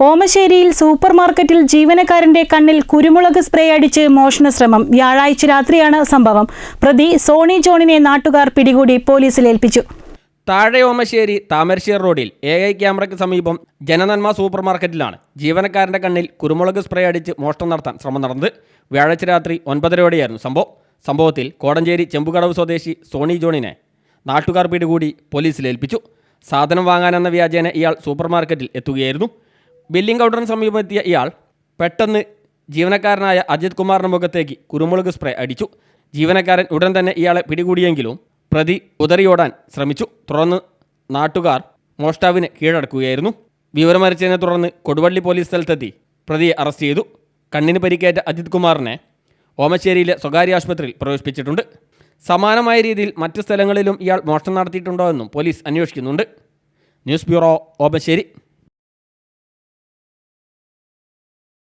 ഓമശ്ശേരിയിൽ super മാർക്കറ്റിൽ ജീവനക്കാരന്റെ കണ്ണിൽ കുരുമുളക് സ്പ്രേ അടിച്ച് മോഷണശ്രമം. വ്യാഴാഴ്ച രാത്രിയാണ് സംഭവം. പ്രതി സോണി ജോണിനെ നാട്ടുകാർ പിടികൂടി പോലീസിൽ ഏൽപ്പിച്ചു. താഴെ ഓമശ്ശേരി താമരശ്ശേരി റോഡിൽ AI ക്യാമറയ്ക്ക് സമീപം ജനനന്മ സൂപ്പർ മാർക്കറ്റിലാണ് ജീവനക്കാരന്റെ കണ്ണിൽ കുരുമുളക് സ്പ്രേ അടിച്ച് മോഷണം നടത്താൻ ശ്രമം നടന്നത്. വ്യാഴാഴ്ച രാത്രി 9:30 സംഭവത്തിൽ കോടഞ്ചേരി ചെമ്പുകടവ് സ്വദേശി സോണി ജോണിനെ നാട്ടുകാർ പിടികൂടി പോലീസിൽ ഏൽപ്പിച്ചു. സാധനം വാങ്ങാനെന്ന വ്യാജേന ഇയാൾ സൂപ്പർ മാർക്കറ്റിൽ എത്തുകയായിരുന്നു. ബില്ലിംഗ് കൗണ്ടറിന് സമീപമെത്തിയ ഇയാൾ പെട്ടെന്ന് ജീവനക്കാരനായ അജിത് കുമാറിന്റെ മുഖത്തേക്ക് കുരുമുളക് സ്പ്രേ അടിച്ചു. ജീവനക്കാരൻ ഉടൻ തന്നെ ഇയാളെ പിടികൂടിയെങ്കിലും പ്രതി ഉതറിയോടാൻ ശ്രമിച്ചു. തുടർന്ന് നാട്ടുകാർ മോഷ്ടാവിനെ കീഴടക്കുകയായിരുന്നു. വിവരമറിച്ചതിനെ തുടർന്ന് കൊടുവള്ളി പോലീസ് സ്ഥലത്തെത്തി പ്രതിയെ അറസ്റ്റ് ചെയ്തു. കണ്ണിന് പരിക്കേറ്റ അജിത് കുമാറിനെ ഓമശ്ശേരിയിലെ സ്വകാര്യ ആശുപത്രിയിൽ പ്രവേശിപ്പിച്ചിട്ടുണ്ട്. സമാനമായ രീതിയിൽ മറ്റ് സ്ഥലങ്ങളിലും ഇയാൾ മോഷണം നടത്തിയിട്ടുണ്ടോ എന്നും പോലീസ് അന്വേഷിക്കുന്നുണ്ട്. News bureau, Omassery.